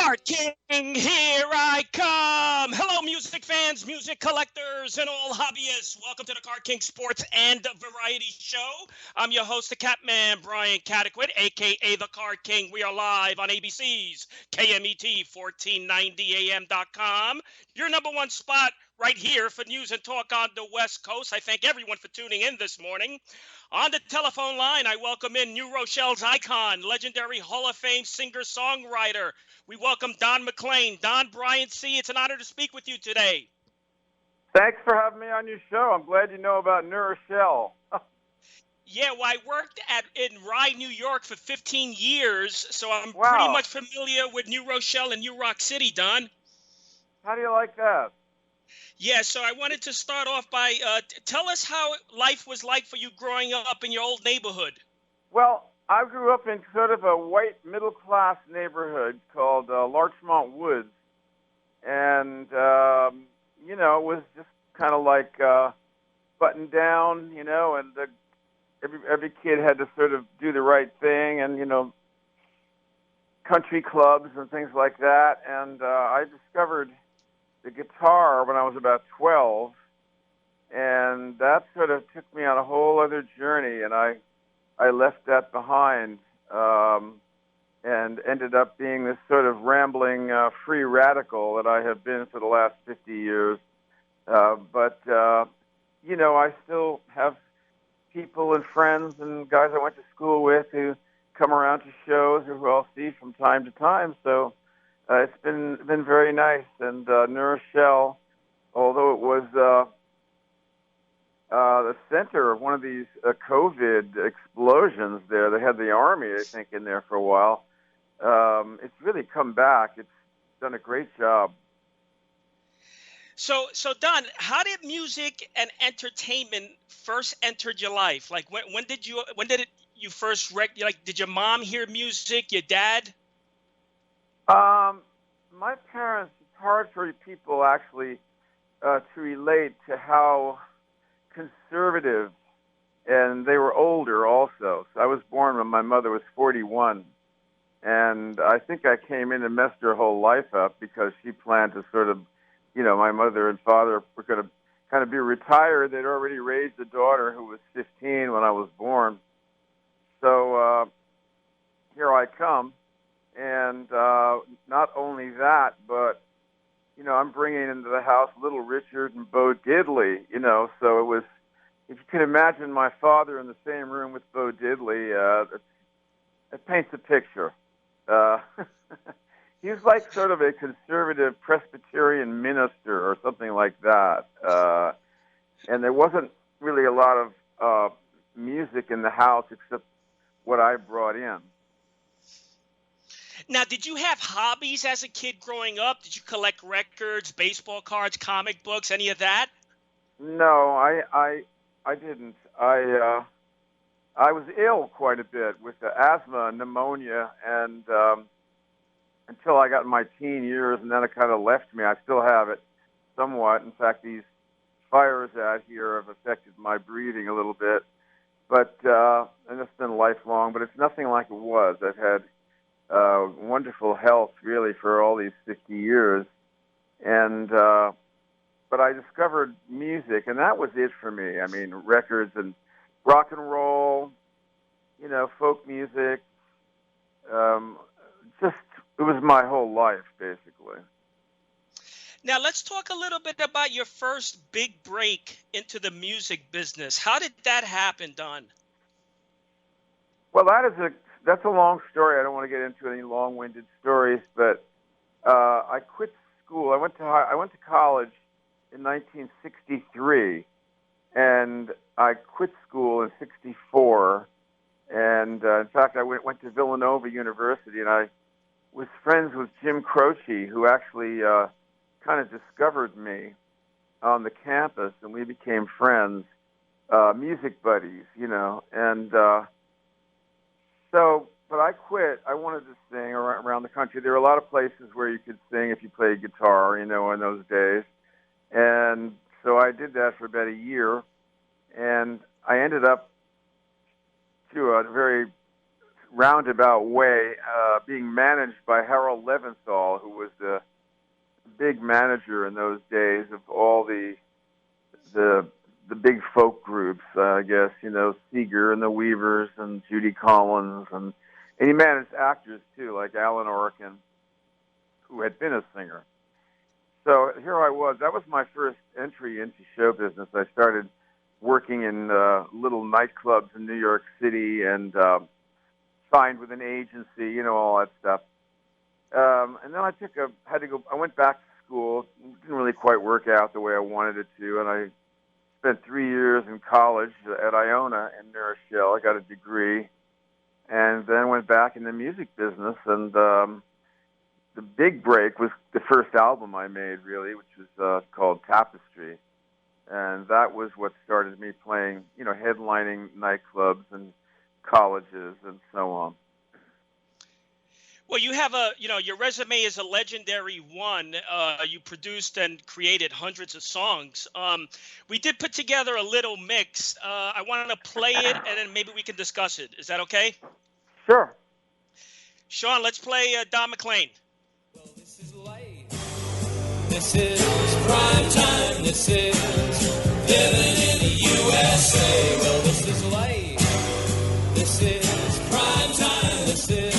Card King, here I come. Hello, music fans, music collectors, and all hobbyists. Welcome to the Card King Sports and Variety Show. I'm your host, the Catman, Brian Cataquet, a.k.a. the Card King. We are live on ABC's KMET 1490am.com. Your number one spot right here for news and talk on the West Coast. I thank everyone for tuning in this morning. On the telephone line, I welcome in New Rochelle's icon, legendary Hall of Fame singer-songwriter. We welcome Don Mclean. Don, Brian C., it's an honor to speak with you today. Thanks for having me on your show. I'm glad you know about New Rochelle. Yeah, well, I worked in Rye, New York for 15 years, so I'm Wow. pretty much familiar with New Rochelle and New Rock City, Don. How do you like that? Yeah, so I wanted to start off by tell us how life was like for you growing up in your old neighborhood. Well, I grew up in sort of a white middle-class neighborhood called Larchmont Woods. And, it was just kind of like buttoned down, and every kid had to sort of do the right thing and, country clubs and things like that. And I discovered the guitar when I was about 12, and that sort of took me on a whole other journey, and I left that behind and ended up being this sort of rambling free radical that I have been for the last 50 years. But I still have people and friends and guys I went to school with who come around to shows or who I'll see from time to time, so it's been very nice. And New Rochelle, although it was the center of one of these COVID explosions there, they had the Army, I think, in there for a while. It's really come back. It's done a great job. So Don, how did music and entertainment first enter your life? Like when did you first did your mom hear music, your dad? My parents, it's hard for people actually to relate to how conservative, and they were older also. So I was born when my mother was 41, and I think I came in and messed her whole life up because she planned to sort of, my mother and father were going to kind of be retired. They'd already raised a daughter who was 15 when I was born. So here I come. And not only that, but, I'm bringing into the house Little Richard and Bo Diddley, so it was, if you can imagine my father in the same room with Bo Diddley, it paints a picture. He was like sort of a conservative Presbyterian minister or something like that. And there wasn't really a lot of music in the house except what I brought in. Now, did you have hobbies as a kid growing up? Did you collect records, baseball cards, comic books, any of that? No, I didn't. I was ill quite a bit with asthma and pneumonia, and until I got in my teen years, and then it kind of left me. I still have it somewhat. In fact, these fires out here have affected my breathing a little bit, but and it's been lifelong. But it's nothing like it was. I've had wonderful health, really, for all these 50 years. And but I discovered music, and that was it for me. I mean, records and rock and roll, folk music. It was my whole life, basically. Now, let's talk a little bit about your first big break into the music business. How did that happen, Don? Well, that's a long story. I don't want to get into any long-winded stories, but I quit school. I went to college in 1963, and I quit school in '64. And in fact, I went to Villanova University, and I was friends with Jim Croce, who actually kind of discovered me on the campus, and we became friends, music buddies, and so. But I quit. I wanted to sing around the country. There were a lot of places where you could sing if you played guitar, in those days. And so I did that for about a year, and I ended up, through a very roundabout way, being managed by Harold Leventhal, who big manager in those days of all the big folk groups, I guess, Seeger and the Weavers and Judy Collins, and he managed actors too, like Alan Orkin, who had been a singer. So here I was. That was my first entry into show business. I started working in little nightclubs in New York City and signed with an agency, all that stuff. And then I went back to school. It didn't really quite work out the way I wanted it to, and I spent 3 years in college at Iona in New Rochelle. I got a degree, and then went back in the music business. And the big break was the first album I made, really, which was called Tapestry. And that was what started me playing, headlining nightclubs and colleges and so on. Well, you have your resume is a legendary one. You produced and created hundreds of songs. We did put together a little mix. I wanted to play it, and then maybe we can discuss it. Is that okay? Sure. Sean, let's play Don McLean. Well, this is late. This is prime time. This is living in the USA. Well, this is late. This is prime time. This is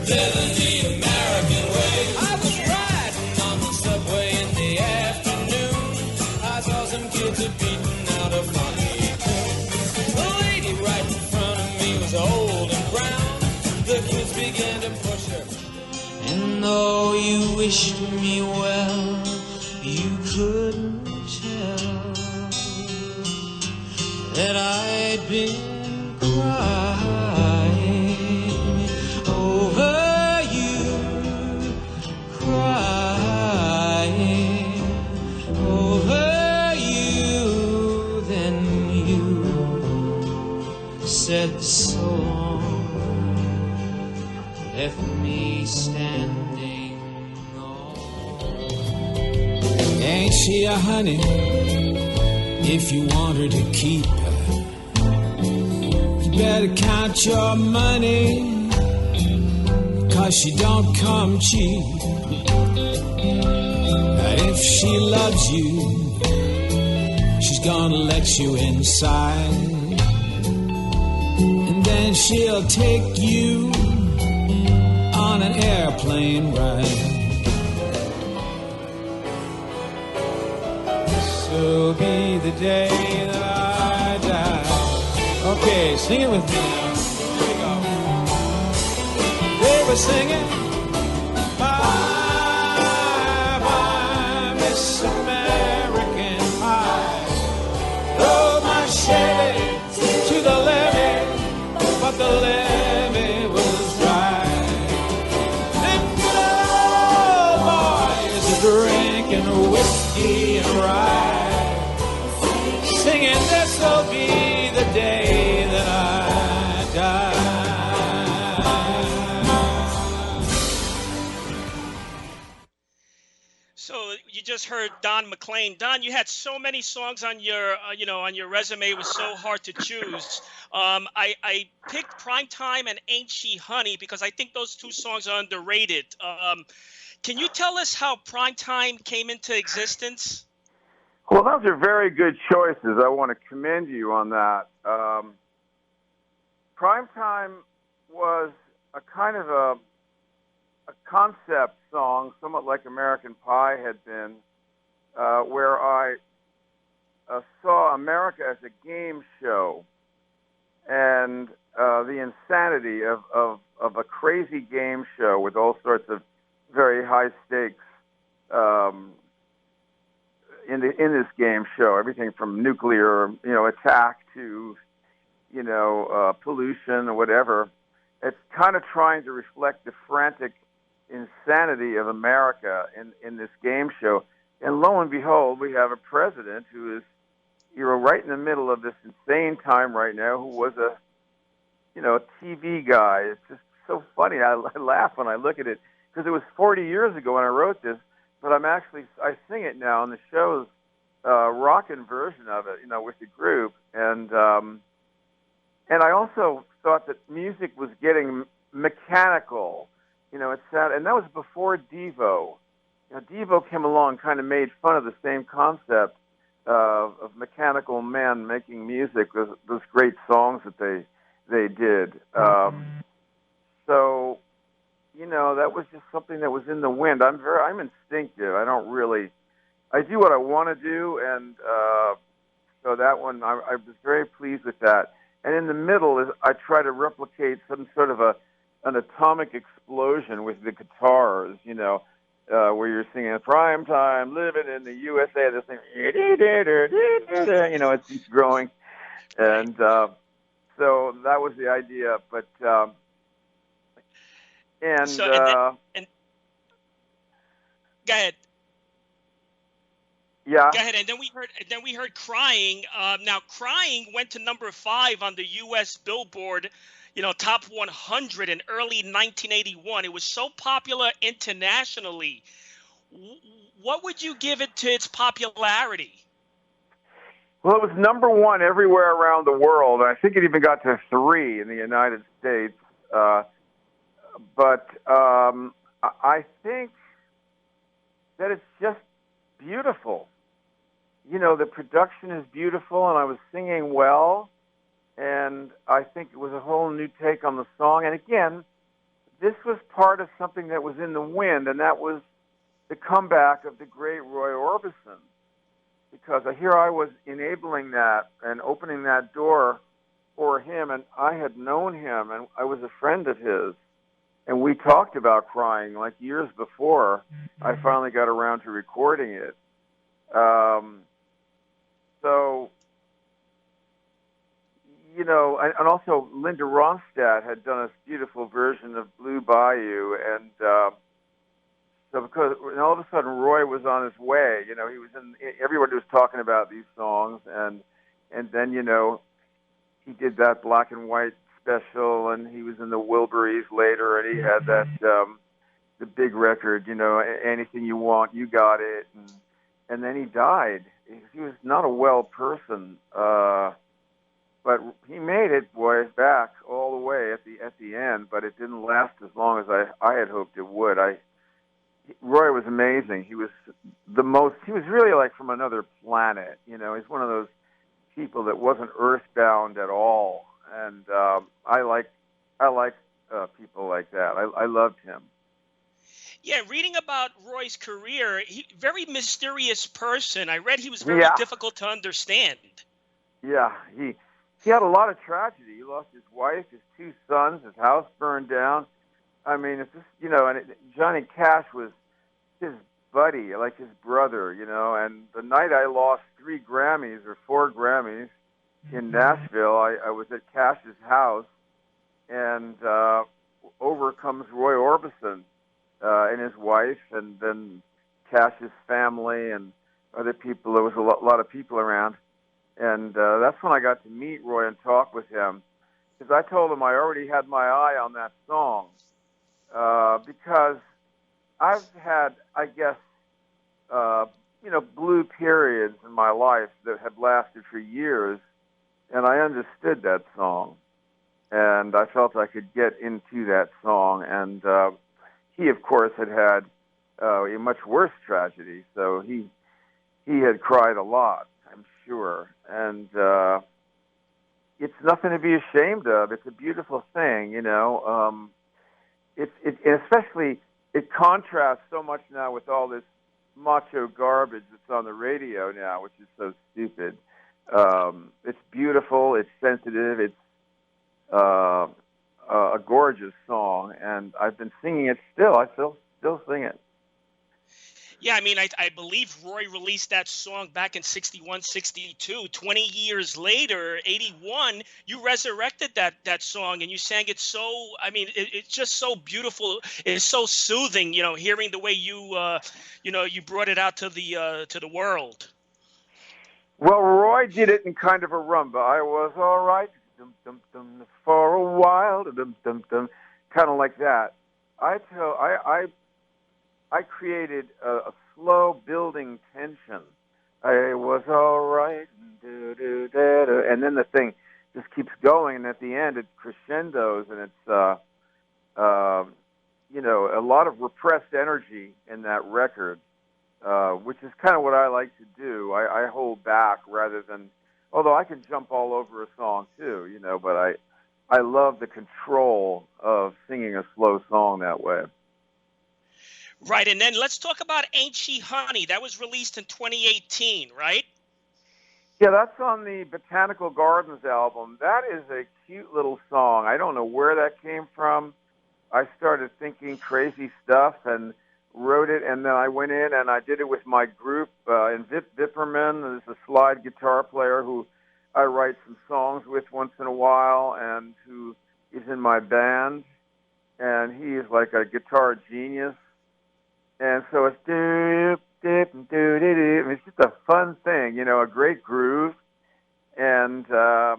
living the American way. I was riding on the subway in the afternoon. I saw some kids beating out a funny tune. The lady right in front of me was old and brown. The kids began to push her. And though you wished me well, you couldn't tell that I'd been crying over you, crying over you. Then you said so long, left me standing alone. Ain't she a honey? If you want her to keep her, you better count your money, 'cause she don't come cheap. But if she loves you, she's gonna let you inside, and then she'll take you on an airplane ride. This'll be the day that I die. Okay, sing it with me now. Here we go. They were singing, bye, bye, Miss American Pie. Drove my Chevy to the levee, but the levee was dry. Them good old boys are drinking whiskey and rye, singing, this'll be the day that I die. So you just heard Don McLean. Don, you had so many songs on your, on your resume. It was so hard to choose. I picked Primetime and Ain't She Honey because I think those two songs are underrated. Can you tell us how Primetime came into existence? Well, those are very good choices. I want to commend you on that. Primetime was a kind of a concept song, somewhat like American Pie had been, where I saw America as a game show and the insanity of a crazy game show with all sorts of very high stakes in this game show, everything from nuclear, attack to, pollution or whatever. It's kind of trying to reflect the frantic insanity of America in this game show. And lo and behold, we have a president who is, right in the middle of this insane time right now, who was a TV guy. It's just so funny. I laugh when I look at it because it was 40 years ago when I wrote this, but I sing it now in the show's rockin' version of it, with the group. And I also thought that music was getting mechanical. It sounded, and that was before Devo. Devo came along and kind of made fun of the same concept of mechanical men making music, those great songs that they did. So, that was just something that was in the wind. I'm instinctive. I do what I want to do, and so that one, I was very pleased with that. And in the middle is I try to replicate some sort of an atomic explosion with the guitars, where you're singing "Prime Time, Living in the USA." This thing, it keeps growing, and so that was the idea. But so and go ahead. Yeah. Go ahead. And then we heard "Crying." Now, "Crying" went to number 5 on the U.S. Billboard, Top 100 in early 1981. It was so popular internationally. What would you give it to its popularity? Well, it was number 1 everywhere around the world. I think it even got to 3 in the United States. But I think that it's just beautiful. The production is beautiful, and I was singing well, and I think it was a whole new take on the song. And again, this was part of something that was in the wind, and that was the comeback of the great Roy Orbison. Because here I was enabling that and opening that door for him, and I had known him, and I was a friend of his. And we talked about "Crying" like years before I finally got around to recording it. So, and also Linda Ronstadt had done a beautiful version of "Blue Bayou," and and all of a sudden Roy was on his way. He was everybody was talking about these songs, and then he did that black and white special, and he was in the Wilburys later, and he had that the big record, "Anything You Want, You Got It," and then he died. He was not a well person, but he made it, boy, back all the way at the end. But it didn't last as long as I had hoped it would. Roy was amazing. He was he was really like from another planet. He's one of those people that wasn't earthbound at all. And I like people like that. I loved him. Yeah, reading about Roy's career, very mysterious person. I read he was very difficult to understand. Yeah, he had a lot of tragedy. He lost his wife, his 2 sons, his house burned down. I mean, it's just, and Johnny Cash was his buddy, like his brother, and the night I lost 3 Grammys or 4 Grammys in Nashville, I was at Cash's house, and over comes Roy Orbison and his wife, and then Cash's family and other people. There was a lot of people around, and that's when I got to meet Roy and talk with him, because I told him I already had my eye on that song, because I've had, I guess, blue periods in my life that had lasted for years, and I understood that song, and I felt I could get into that song. And he, of course, had a much worse tragedy, so he had cried a lot, I'm sure. And it's nothing to be ashamed of. It's a beautiful thing, especially it contrasts so much now with all this macho garbage that's on the radio now, which is so stupid. It's beautiful. It's sensitive. It's a gorgeous song, and I've been singing it still. I still sing it. Yeah, I mean, I believe Roy released that song back in 61, 62. 20 years later, 81, you resurrected that song, and you sang it so, I mean, it's just so beautiful. It's so soothing, hearing the way you brought it out to the world. Well, Roy did it in kind of a rumba. I was all right, dum, dum, dum, for a while, dum, dum, dum, kind of like that. I created a slow building tension. I was all right, and then the thing just keeps going, and at the end it crescendos, and a lot of repressed energy in that record, which is kind of what I like to do. I hold back rather than, although I can jump all over a song too, but I love the control of singing a slow song that way. Right, and then let's talk about Ain't She Honey. That was released in 2018, right? Yeah, that's on the Botanical Gardens album. That is a cute little song. I don't know where that came from. I started thinking crazy stuff and wrote it, and then I went in and I did it with my group. And Vip Vipperman is a slide guitar player who I write some songs with once in a while and who is in my band. And he is like a guitar genius. And so it's doop, dip, and doo, doo, doo. It's just a fun thing, a great groove. And I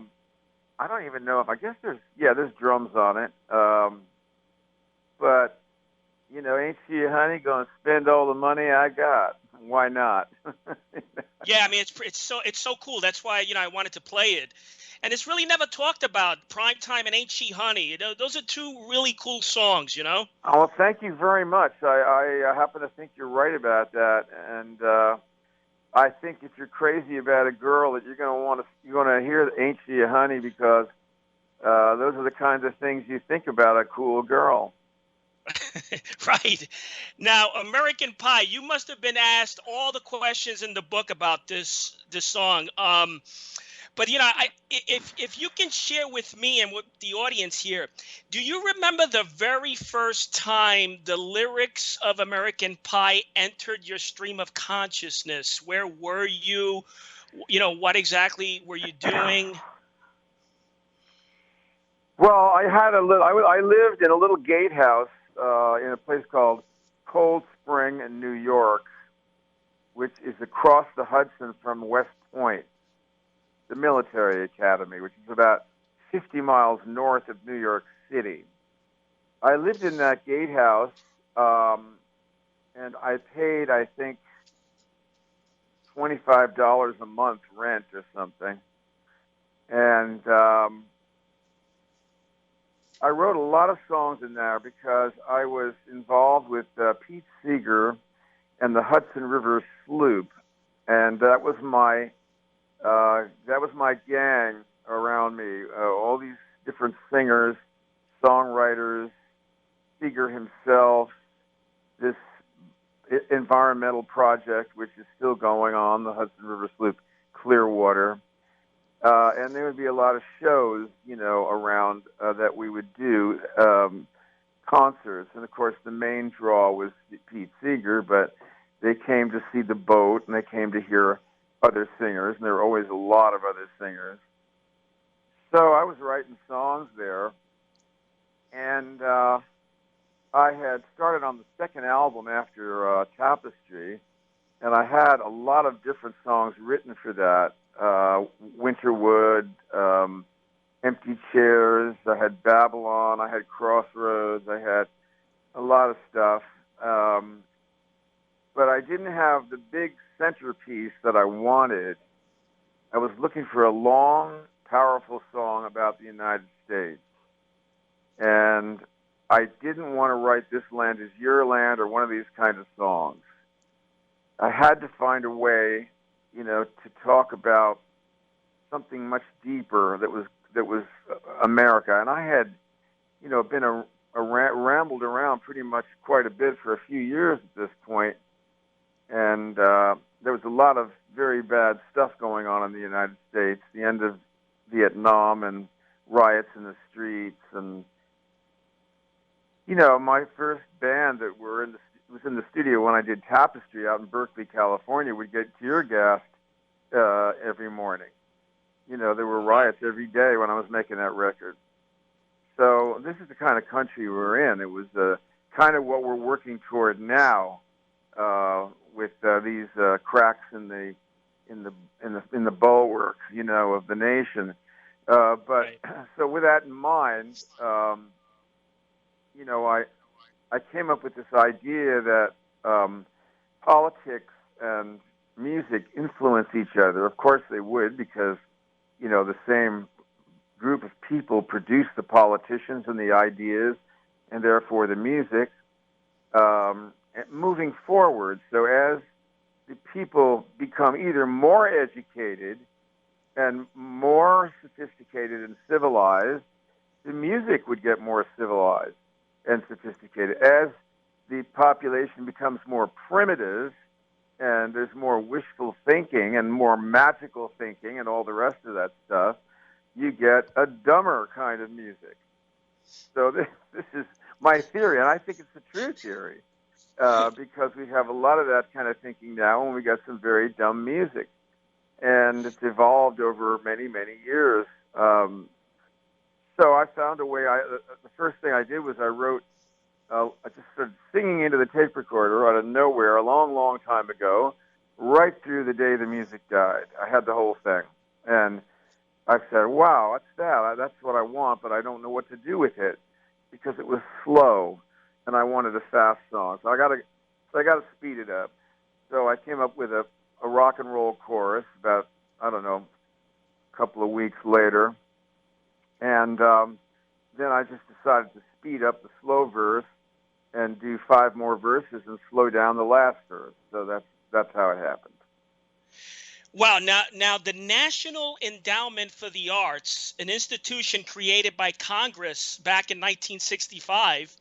don't even know if, I guess there's drums on it. But, ain't she, honey, going to spend all the money I got? Why not? Yeah, I mean, it's so cool. That's why, I wanted to play it. And it's really never talked about, Primetime and Ain't She Honey. Those are two really cool songs, Oh, well, thank you very much. I happen to think you're right about that. And I think if you're crazy about a girl, that you're going to hear Ain't She a Honey, because those are the kinds of things you think about a cool girl. Right. Now, American Pie, you must have been asked all the questions in the book about this song. But if you can share with me and with the audience here, do you remember the very first time the lyrics of American Pie entered your stream of consciousness? Where were you? What exactly were you doing? Well, I lived in a little gatehouse in a place called Cold Spring in New York, which is across the Hudson from West Point, the military academy, which is about 50 miles north of New York City. I lived in that gatehouse, and I paid, I think, $25 a month rent or something. And I wrote a lot of songs in there because I was involved with Pete Seeger and the Hudson River Sloop, and that was my gang around me. All these different singers, songwriters, Seeger himself, this environmental project which is still going on, the Hudson River Sloop Clearwater. And there would be a lot of shows, around that we would do, concerts. And, of course, the main draw was Pete Seeger, but they came to see the boat, and they came to hear other singers, and there were always a lot of other singers. So I was writing songs there, and I had started on the second album after Tapestry, and I had a lot of different songs written for that. Winterwood, Empty Chairs, I had Babylon, I had Crossroads, I had a lot of stuff. But I didn't have the big centerpiece that I wanted. I was looking for a long, powerful song about the United States. And I didn't want to write This Land Is Your Land or one of these kinds of songs. I had to find a way, to talk about something much deeper that was America. And I had, been rambled around pretty much quite a bit for a few years at this point. And there was a lot of very bad stuff going on in the United States, the end of Vietnam and riots in the streets. And, my first band that was in the studio when I did Tapestry out in Berkeley, California, would get tear gassed every morning. There were riots every day when I was making that record. So this is the kind of country we're in. It was kind of what we're working toward now, with these cracks in the bulwarks, of the nation. But right. So with that in mind, I came up with this idea that politics and music influence each other. Of course they would, because the same group of people produce the politicians and the ideas, and therefore the music. moving forward. So as the people become either more educated and more sophisticated and civilized, the music would get more civilized and sophisticated. As the population becomes more primitive and there's more wishful thinking and more magical thinking and all the rest of that stuff, you get a dumber kind of music. So this is my theory, and I think it's a true theory, because we have a lot of that kind of thinking now, and we got some very dumb music. And it's evolved over many, many years. So I found a way. The first thing I did was I wrote, I just started singing into the tape recorder out of nowhere a long, long time ago, right through the day the music died. I had the whole thing. And I said, wow, what's that? That's what I want, but I don't know what to do with it because it was slow, and I wanted a fast song. So I got to speed it up. So I came up with a rock and roll chorus about, I don't know, a couple of weeks later. And then I just decided to speed up the slow verse and do 5 more verses and slow down the last verse. So that's how it happened. Wow. Now the National Endowment for the Arts, an institution created by Congress back in 1965,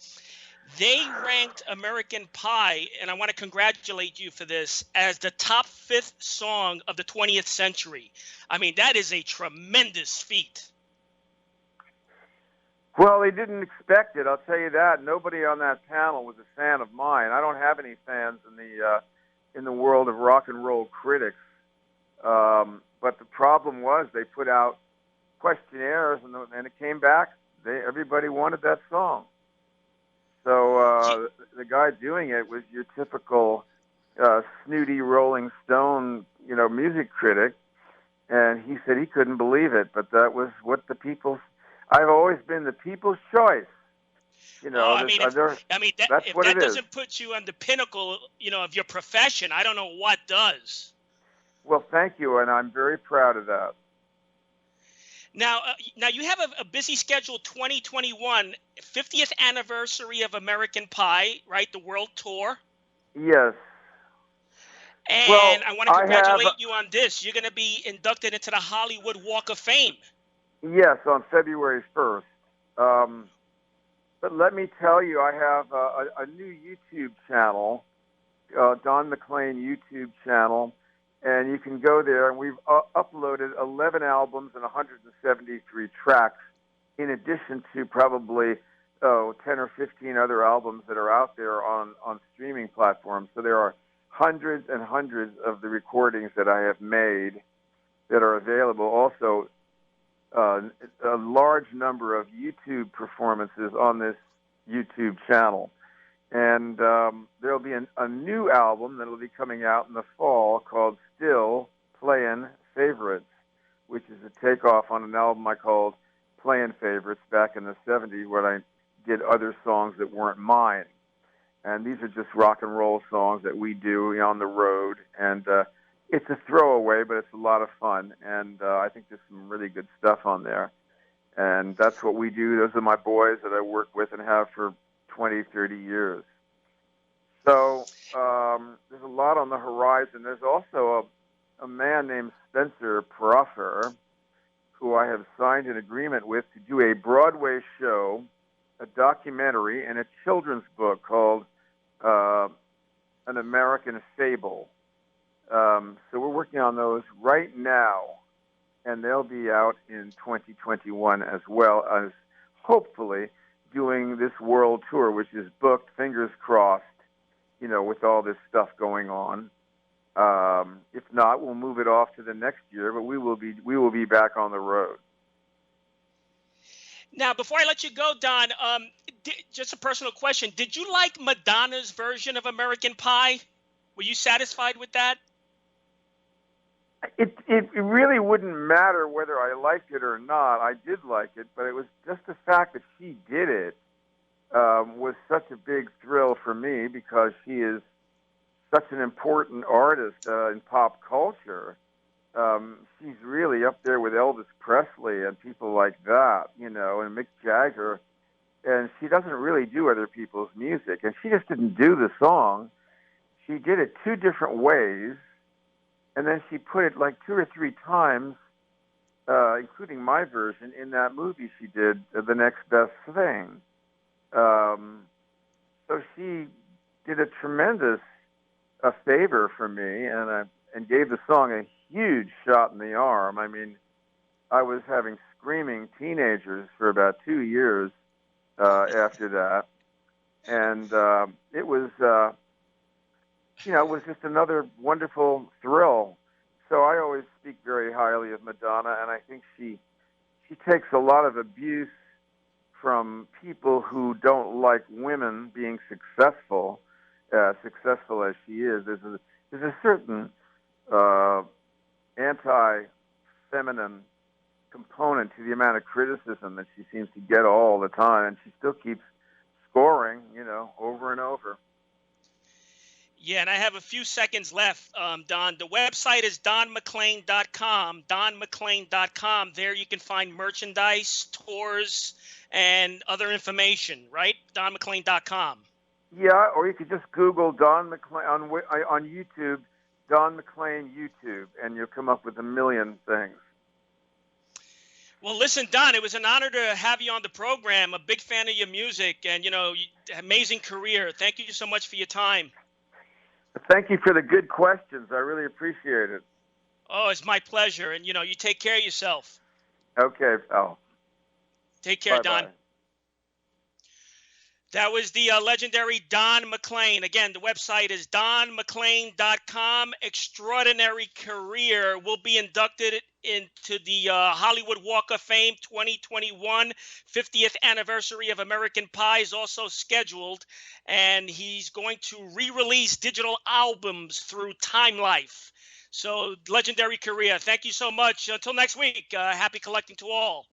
they ranked American Pie, and I want to congratulate you for this, as the top 5th song of the 20th century. I mean, that is a tremendous feat. Well, they didn't expect it. I'll tell you that. Nobody on that panel was a fan of mine. I don't have any fans in the world of rock and roll critics. But the problem was they put out questionnaires, and it came back. Everybody wanted that song. So the guy doing it was your typical snooty Rolling Stone, music critic, and he said he couldn't believe it. But that was what the people. I've always been the people's choice. If that's what that it is. Doesn't put you on the pinnacle, of your profession, I don't know what does. Well, thank you, and I'm very proud of that. Now you have a busy schedule. 2021, 50th anniversary of American Pie, right? The world tour. Yes. And I want to congratulate you on this. You're going to be inducted into the Hollywood Walk of Fame. Yes, on February 1st. But let me tell you, I have a new YouTube channel, Don Mclean YouTube channel, and you can go there, and we've uploaded 11 albums and 173 tracks, in addition to probably 10 or 15 other albums that are out there on streaming platforms. So there are hundreds and hundreds of the recordings that I have made that are available. Also, a large number of YouTube performances on this YouTube channel. And there'll be a new album that'll be coming out in the fall called Still Playin' Favorites, which is a takeoff on an album I called Playin' Favorites back in the 70s, where I did other songs that weren't mine. And these are just rock and roll songs that we do on the road. And it's a throwaway, but it's a lot of fun, and I think there's some really good stuff on there. And that's what we do. Those are my boys that I work with and have for 20, 30 years. So there's a lot on the horizon. There's also a man named Spencer Proffer, who I have signed an agreement with to do a Broadway show, a documentary, and a children's book called An American Fable. So we're working on those right now, and they'll be out in 2021, as well as hopefully doing this world tour, which is booked, fingers crossed, with all this stuff going on. If not, we'll move it off to the next year, but we will be back on the road. Now, before I let you go, Don, just a personal question. Did you like Madonna's version of American Pie? Were you satisfied with that? It really wouldn't matter whether I liked it or not. I did like it, but it was just the fact that she did it was such a big thrill for me, because she is such an important artist in pop culture. She's really up there with Elvis Presley and people like that, and Mick Jagger. and she doesn't really do other people's music. And she just didn't do the song. She did it two different ways, and then she put it like two or three times, including my version, in that movie she did, The Next Best Thing. So she did a tremendous favor for me, and gave the song a huge shot in the arm. I mean, I was having screaming teenagers for about 2 years after that, and it was, it was just another wonderful thrill. So I always speak very highly of Madonna, and I think she takes a lot of abuse from people who don't like women being successful as she is. There's a certain anti-feminine component to the amount of criticism that she seems to get all the time, and she still keeps scoring, over and over. Yeah, and I have a few seconds left, Don. The website is donmclean.com, donmclean.com. There you can find merchandise, tours, and other information, right? donmclean.com. Yeah, or you could just Google Don McLean on YouTube, Don McLean YouTube, and you'll come up with a million things. Well, listen, Don, it was an honor to have you on the program. A big fan of your music and, amazing career. Thank you so much for your time. Thank you for the good questions. I really appreciate it. Oh, it's my pleasure. And, you take care of yourself. Okay, pal. Take care, Bye-bye. Don. That was the legendary Don McClain. Again, the website is donmclean.com. Extraordinary career. Will be inducted into the Hollywood Walk of Fame 2021. 50th anniversary of American Pie is also scheduled. And he's going to re-release digital albums through Time Life. So, legendary career. Thank you so much. Until next week, happy collecting to all.